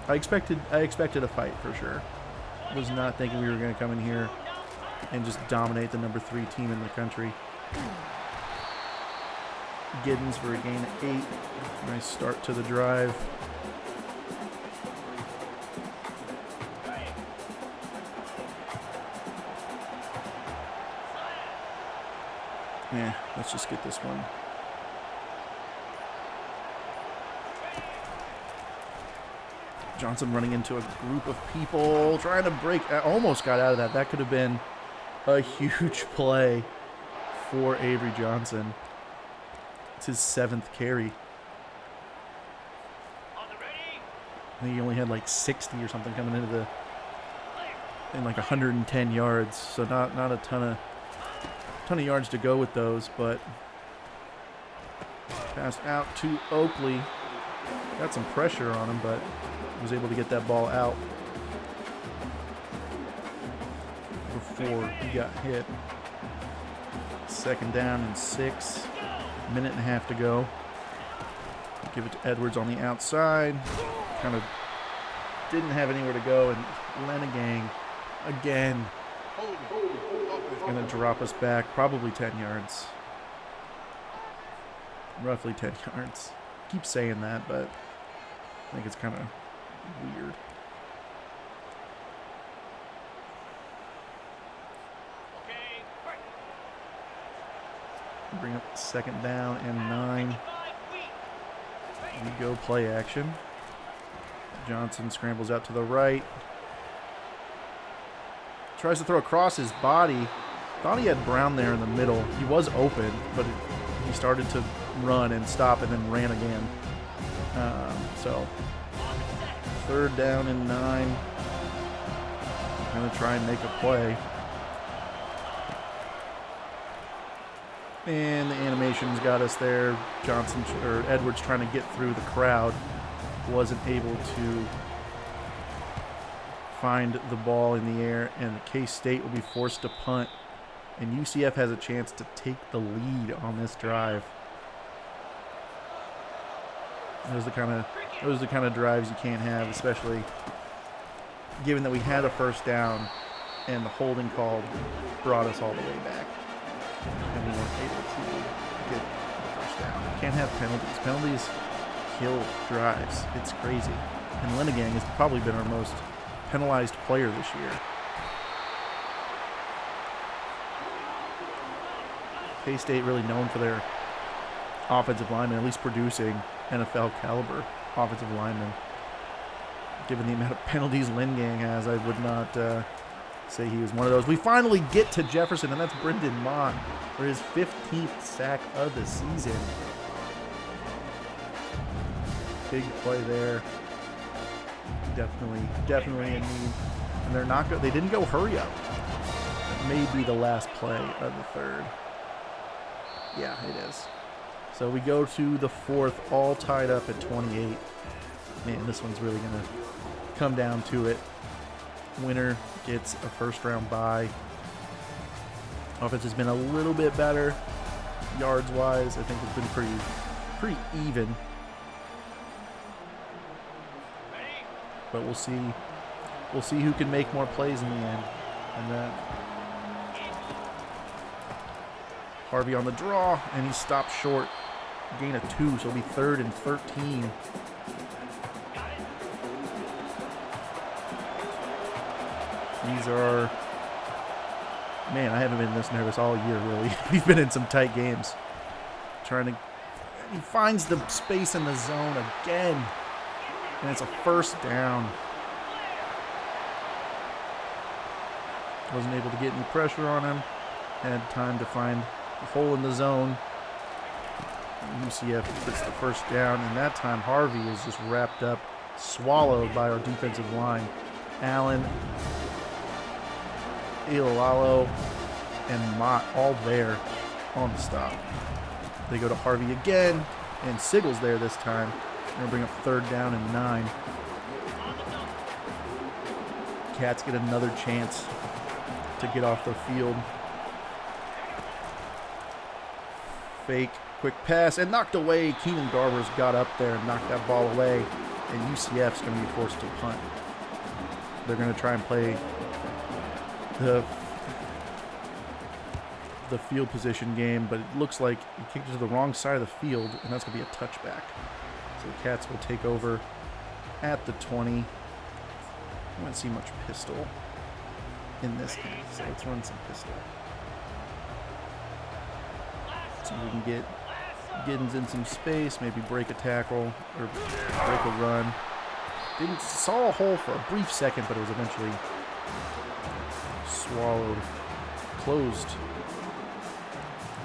I expected a fight for sure. Was not thinking we were going to come in here and just dominate the number 3 team in the country. Giddens for a gain of 8. Nice start to the drive. Yeah, let's just get this one. Johnson running into a group of people, trying to break. Almost got out of that. That could have been a huge play for Avery Johnson. It's his 7th carry. I think he only had like 60 or something coming into in like 110 yards. So not a ton of yards to go with those, but passed out to Oakley. Got some pressure on him, but was able to get that ball out before he got hit. 2nd down and 6. Minute and a half to go. Give it to Edwards on the outside. Kind of didn't have anywhere to go, and Lenegang again going to drop us back probably 10 yards. Roughly 10 yards. Keep saying that, but I think it's kind of weird. Bring up 2nd down and 9. We go play action. Johnson scrambles out to the right. Tries to throw across his body. Thought he had Brown there in the middle. He was open, but he started to run and stop and then ran again. So 3rd down and 9. Going to try and make a play. And the animations got us there. Edwards trying to get through the crowd. Wasn't able to find the ball in the air, and K-State will be forced to punt. And UCF has a chance to take the lead on this drive. Those are the kind of drives you can't have, especially given that we had a 1st down and the holding call brought us all the way back. And we weren't able to get the 1st down. Can't have penalties. Penalties kill drives. It's crazy. And Lenegang has probably been our most penalized player this year. K-State really known for their offensive linemen, at least producing NFL caliber offensive linemen. Given the amount of penalties Lenegang has, I would not say he was one of those. We finally get to Jefferson, and that's Brendan Mott for his 15th sack of the season. Big play there. Definitely in need. And they're not they didn't go hurry up. It may be the last play of the 3rd. Yeah, it is. So we go to the 4th, all tied up at 28. Man, this one's really going to come down to it. Winner gets a 1st-round bye. Offense has been a little bit better yards-wise. I think it's been pretty even. But we'll see. We'll see who can make more plays in the end. And Harvey on the draw, and he stopped short. Gain of 2, so it'll be 3rd and 13. These are, man, I haven't been this nervous all year, really. We've been in some tight games. He finds the space in the zone again, and it's a 1st down. Wasn't able to get any pressure on him. had time to find a hole in the zone. UCF gets the first down, and that time Harvey is just wrapped up, swallowed by our defensive line. Allen, Ilalalo, and Mott all there on the stop. They go to Harvey again, and Sigel's there this time. They're going to bring up 3rd down and 9. Cats get another chance to get off the field. Fake, quick pass, and knocked away. Keenan Garber's got up there and knocked that ball away, and UCF's going to be forced to punt. They're going to try and play the field position game, but it looks like he kicked it to the wrong side of the field, and that's going to be a touchback. So the Cats will take over at the 20. I don't see much pistol in this game, so let's run some pistol. So we can get Giddens in some space, maybe break a tackle or break a run. Saw a hole for a brief second, but it was eventually swallowed, closed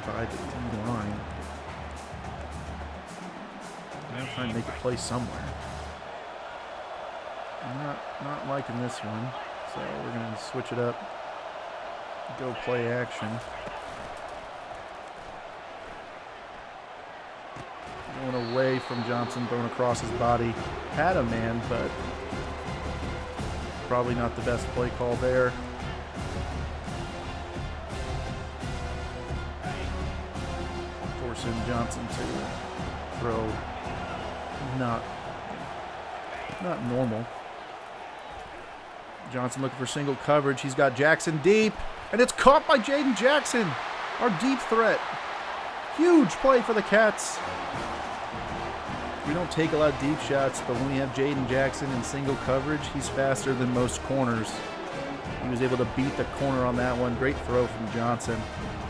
by the D-line. I'm trying to make a play somewhere. Not liking this one, so we're going to switch it up. Go play action. Going away from Johnson, thrown across his body. Had a man, but probably not the best play call there. Forcing Johnson to throw not normal. Johnson looking for single coverage. He's got Jackson deep, and it's caught by Jaden Jackson, our deep threat. Huge play for the Cats. We don't take a lot of deep shots, but when we have Jaden Jackson in single coverage, he's faster than most corners. He was able to beat the corner on that one. Great throw from Johnson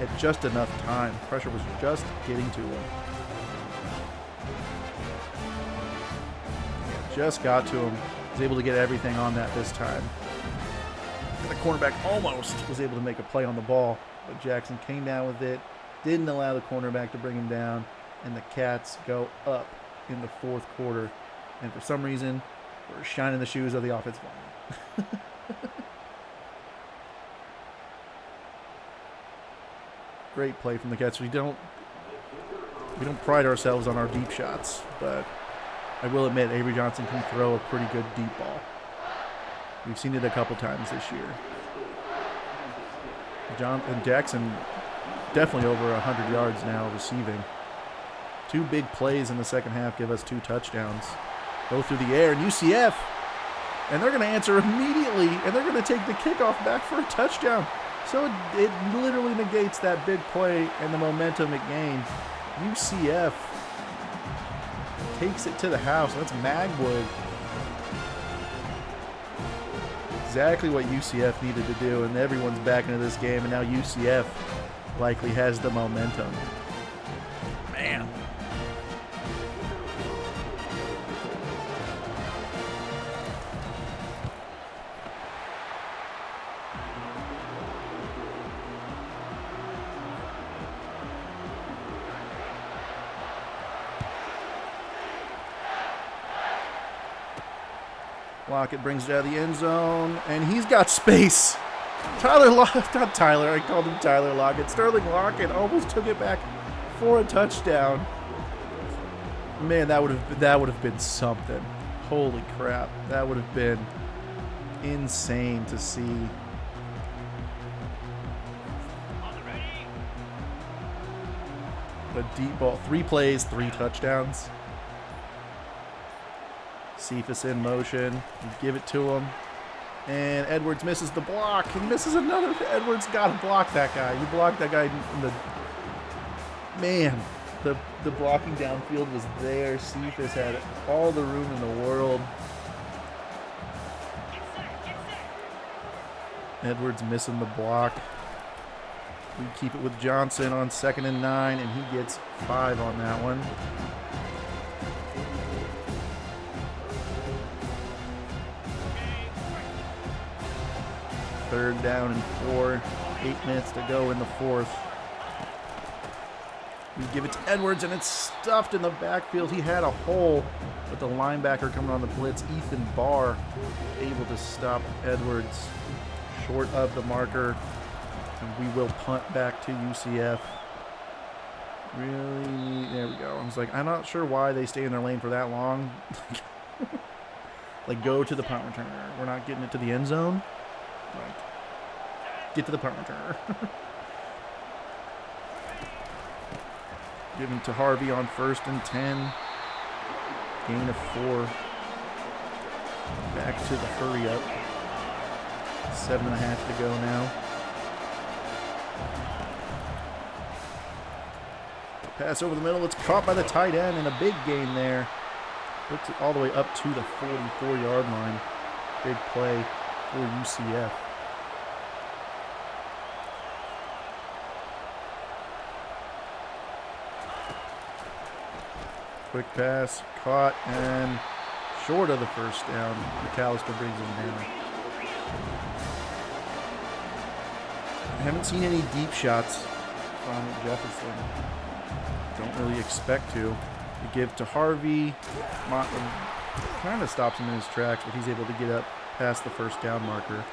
at just enough time. Pressure was just getting to him. Just got to him. Was able to get everything on that this time. And the cornerback almost was able to make a play on the ball, but Jackson came down with it, didn't allow the cornerback to bring him down, and the Cats go up in the 4th quarter. And for some reason, we're shining the shoes of the offensive line. Great play from the Cats. We don't pride ourselves on our deep shots, but I will admit Avery Johnson can throw a pretty good deep ball. We've seen it a couple times this year. And Jackson definitely over 100 yards now receiving. 2 big plays in the second half give us 2 touchdowns. Go through the air, and UCF, and they're going to answer immediately, and they're going to take the kickoff back for a touchdown. So it literally negates that big play and the momentum it gained. UCF takes it to the house. That's Magwood. Exactly what UCF needed to do, and everyone's back into this game, and now UCF likely has the momentum. Man. Lockett brings it out of the end zone, and he's got space. Not Tyler, I called him Tyler Lockett. Sterling Lockett almost took it back for a touchdown. Man, that would have been something. Holy crap. That would have been insane to see. A deep ball. 3 plays, 3 touchdowns. Cephas in motion. You give it to him. And Edwards misses the block. He misses another. Edwards got to block that guy. You blocked that guy in the... Man, the blocking downfield was there. Cephas had all the room in the world. Edwards missing the block. We keep it with Johnson on 2nd and 9, and he gets 5 on that one. Third down and 4. 8 minutes to go in the fourth. We give it to Edwards, and it's stuffed in the backfield. He had a hole, but the linebacker coming on the blitz, Ethan Barr, able to stop Edwards short of the marker. And we will punt back to UCF. Really? There we go. I was like, I'm not sure why they stay in their lane for that long. Like, go to the punt returner. We're not getting it to the end zone. Like, get to the punt returner. Giving to Harvey on 1st and 10. Gain of 4. Back to the hurry up. 7.5 to go now. Pass over the middle. It's caught by the tight end and a big gain there. Puts it all the way up to the 44-yard line. Big play for UCF. Quick pass, caught, and short of the first down. McAllister brings him down. I haven't seen any deep shots from Jefferson. Don't really expect to. You give to Harvey. Motley kind of stops him in his tracks, but he's able to get up past the first down marker.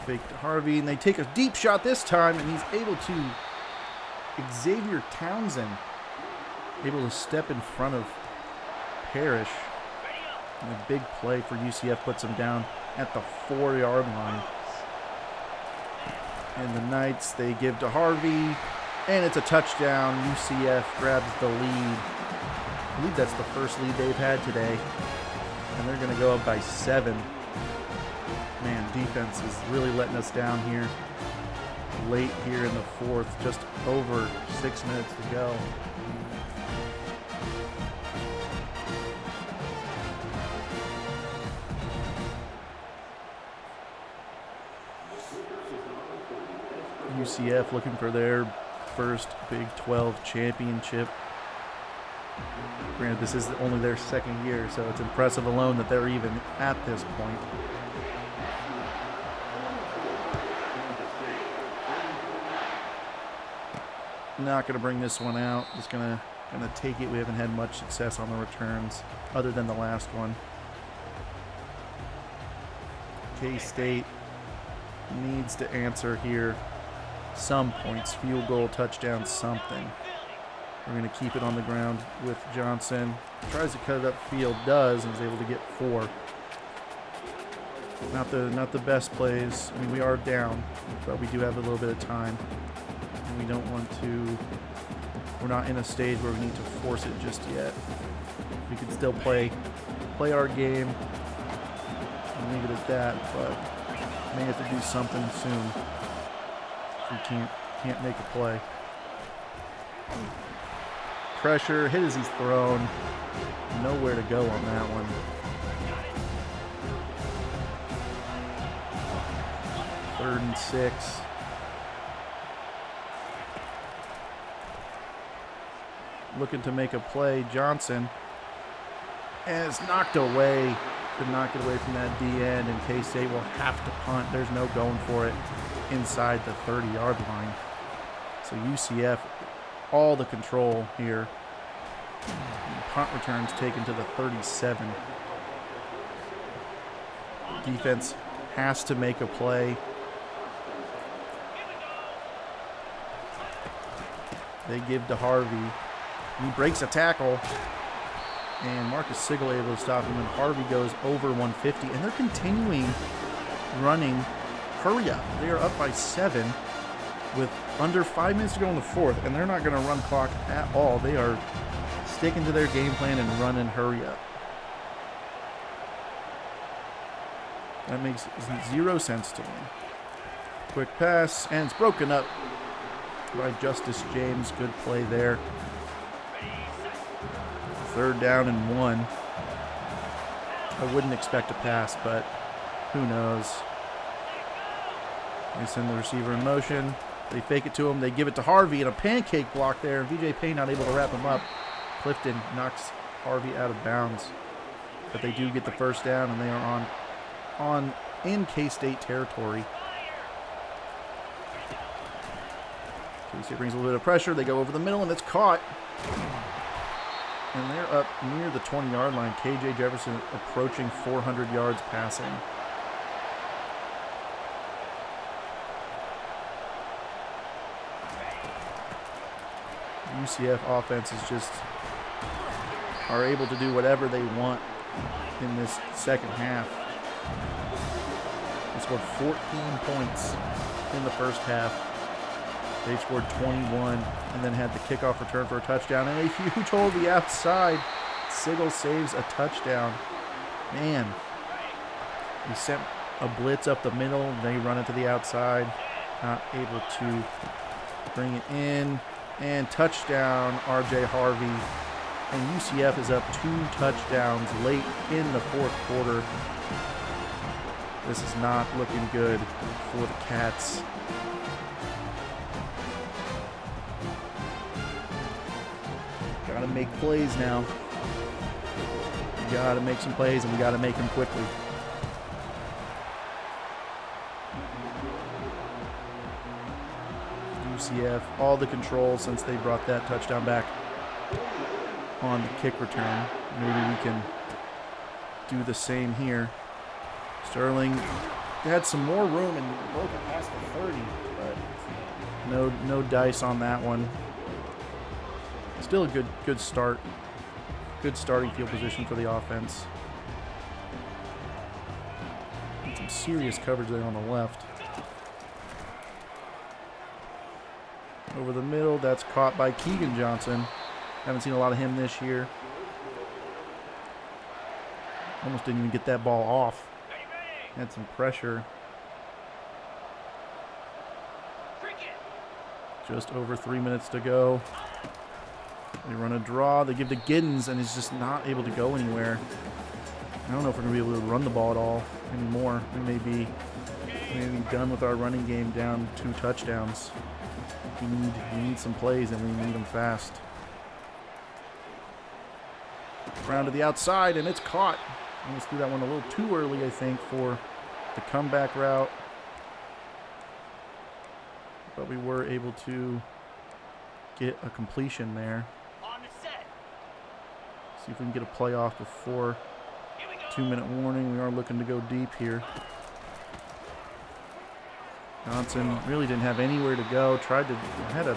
Fake to Harvey, and they take a deep shot this time, and he's able to, Xavier Townsend, able to step in front of Parrish. And a big play for UCF puts him down at the 4-yard line. And the Knights, they give to Harvey, and it's a touchdown. UCF grabs the lead. I believe that's the first lead they've had today. And they're going to go up by 7. Man, defense is really letting us down here. Late here in the fourth, just over 6 minutes to go. UCF looking for their first Big 12 championship. Granted, this is only their second year, so it's impressive alone that they're even at this point. Not going to bring this one out. Just gonna take it. We haven't had much success on the returns other than the last one. K-State needs to answer here. Some points, field goal, touchdown, something. We're going to keep it on the ground with Johnson. Tries to cut it upfield, does, and is able to get 4. Not the best plays. I mean, we are down, but we do have a little bit of time. And we don't want to, we're not in a stage where we need to force it just yet. We could still play our game and leave it at that, but may have to do something soon. We can't make a play. Pressure, hit as he's thrown. Nowhere to go on that one. Third and 6. Looking to make a play, Johnson. And it's knocked away. Could not get away from that D-end, and K-State will have to punt. There's no going for it inside the 30-yard line. So UCF, all the control here. And punt returns taken to the 37. Defense has to make a play. They give to Harvey. He breaks a tackle. And Marcus Sigel able to stop him, and Harvey goes over 150. And they're continuing running. Hurry up. They are up by 7 with under 5 minutes to go in the fourth, and they're not going to run clock at all. They are sticking to their game plan and running hurry up. That makes 0 sense to me. Quick pass, and it's broken up by Justice James. Good play there. 3rd down and 1. I wouldn't expect a pass, but who knows. They send the receiver in motion. They fake it to him. They give it to Harvey, and a pancake block there. VJ Payne not able to wrap him up. Clifton knocks Harvey out of bounds. But they do get the first down, and they are on in K-State territory. K-State brings a little bit of pressure. They go over the middle, and it's caught. And they're up near the 20-yard line. K.J. Jefferson approaching 400 yards passing. UCF offenses just are able to do whatever they want in this second half. They scored 14 points in the first half. They scored 21 and then had the kickoff return for a touchdown and a huge hole to the outside. Sigel saves a touchdown. Man, he sent a blitz up the middle. They run it to the outside. Not able to bring it in. And touchdown, R.J. Harvey. And UCF is up 2 touchdowns late in the fourth quarter. This is not looking good for the Cats. Gotta make plays now. We gotta make some plays, and we gotta make them quickly. UCF, all the control since they brought that touchdown back on the kick return. Maybe we can do the same here. Sterling had some more room and broke it past the 30, but no dice on that one. Still a good start. Good starting field position for the offense. And some serious coverage there on the left. Over the middle, that's caught by Keegan Johnson. Haven't seen a lot of him this year. Almost didn't even get that ball off. Had some pressure. Just over 3 minutes to go. They run a draw. They give to Giddens, and he's just not able to go anywhere. I don't know if we're going to be able to run the ball at all anymore. We may be done with our running game down 2 touchdowns. We need some plays, and we need them fast. Round to the outside, and it's caught. Almost threw that one a little too early, I think, for the comeback route. But we were able to get a completion there. See if we can get a play off before 2-minute warning. We are looking to go deep here. Johnson really didn't have anywhere to go. Had a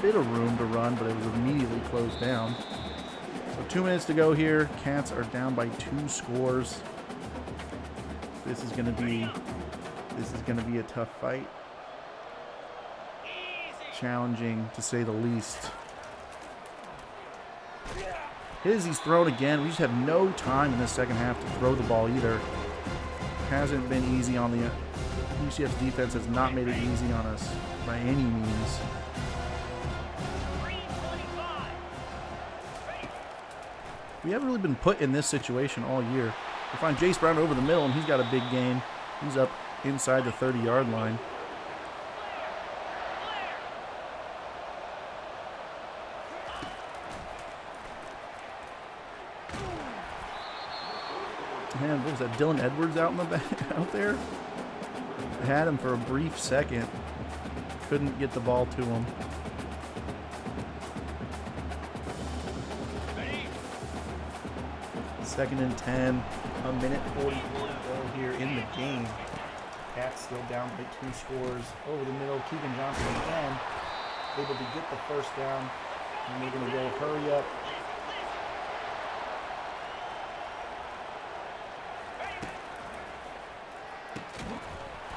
bit of room to run, but it was immediately closed down. So 2 minutes to go here. Cats are down by 2 scores. This is gonna be a tough fight. Challenging to say the least. He's thrown again. We just have no time in this second half to throw the ball either. Hasn't been easy on the UCF's defense. Has not made it easy on us by any means. We haven't really been put in this situation all year. We find Jace Brown over the middle, and he's got a big gain. He's up inside the 30-yard line. Man, what was that? Dylan Edwards out in the back, out there? I had him for a brief second. Couldn't get the ball to him. Second and 10. A minute 44 to go here in the game. Cats still down by 2 scores. Over the middle, Keegan Johnson again. Able to get the first down. And they're going to go hurry up.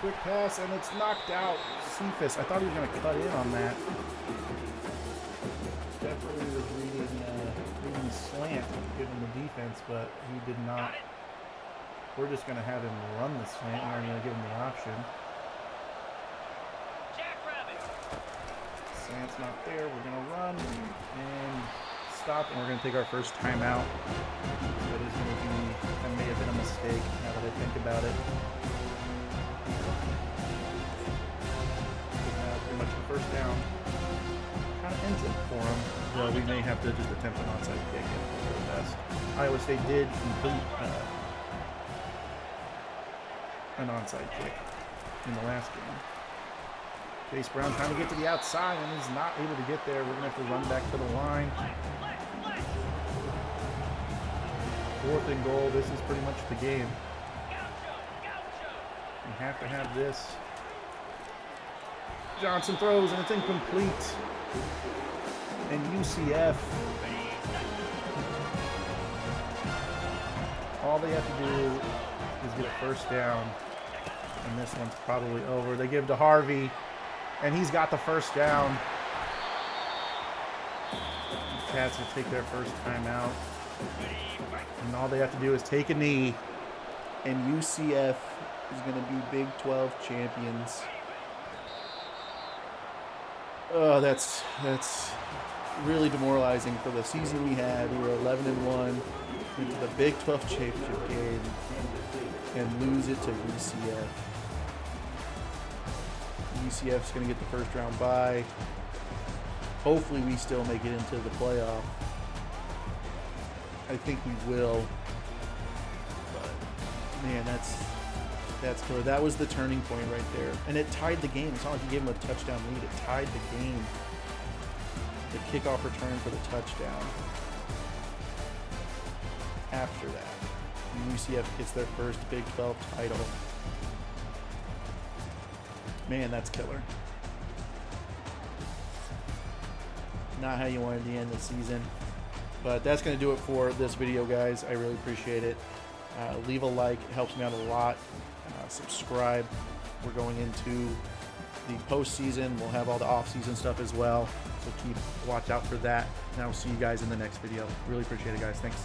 Quick pass, and it's knocked out. Cephas, I thought he was going to cut in on that. Definitely was reading slant given the defense, but he did not. We're just going to have him run the slant. We're not going to give him the option. Slant's not there. We're going to run and stop, and we're going to take our first timeout. That may have been a mistake now that I think about it. Pretty much the first down kind of ends it for him. The we may have to just attempt an onside kick and hope for the best. Iowa State did complete an onside kick in the last game. Chase Brown trying to get to the outside and is not able to get there. We're going to have to run back to the line. 4th and goal. This is pretty much the game. We have to have this. Johnson throws and it's incomplete. And UCF, all they have to do is get a first down. And this one's probably over. They give to Harvey, and he's got the first down. The Cats will take their first timeout. And all they have to do is take a knee, and UCF is going to be Big 12 champions. Oh, that's really demoralizing for the season we had. We were 11-1 into the Big 12 championship game and lose it to UCF. UCF's going to get the first round bye. Hopefully we still make it into the playoff. I think we will. But man, that's killer. That was the turning point right there. And it tied the game. It's not like you gave them a touchdown lead. It tied the game. The kickoff return for the touchdown. After that, UCF gets their first Big 12 title. Man, that's killer. Not how you wanted to end the season. But that's going to do it for this video, guys. I really appreciate it. Leave a like. It helps me out a lot. Subscribe. We're going into the postseason. We'll have all the off-season stuff as well. So watch out for that. And I will see you guys in the next video. Really appreciate it, guys. Thanks.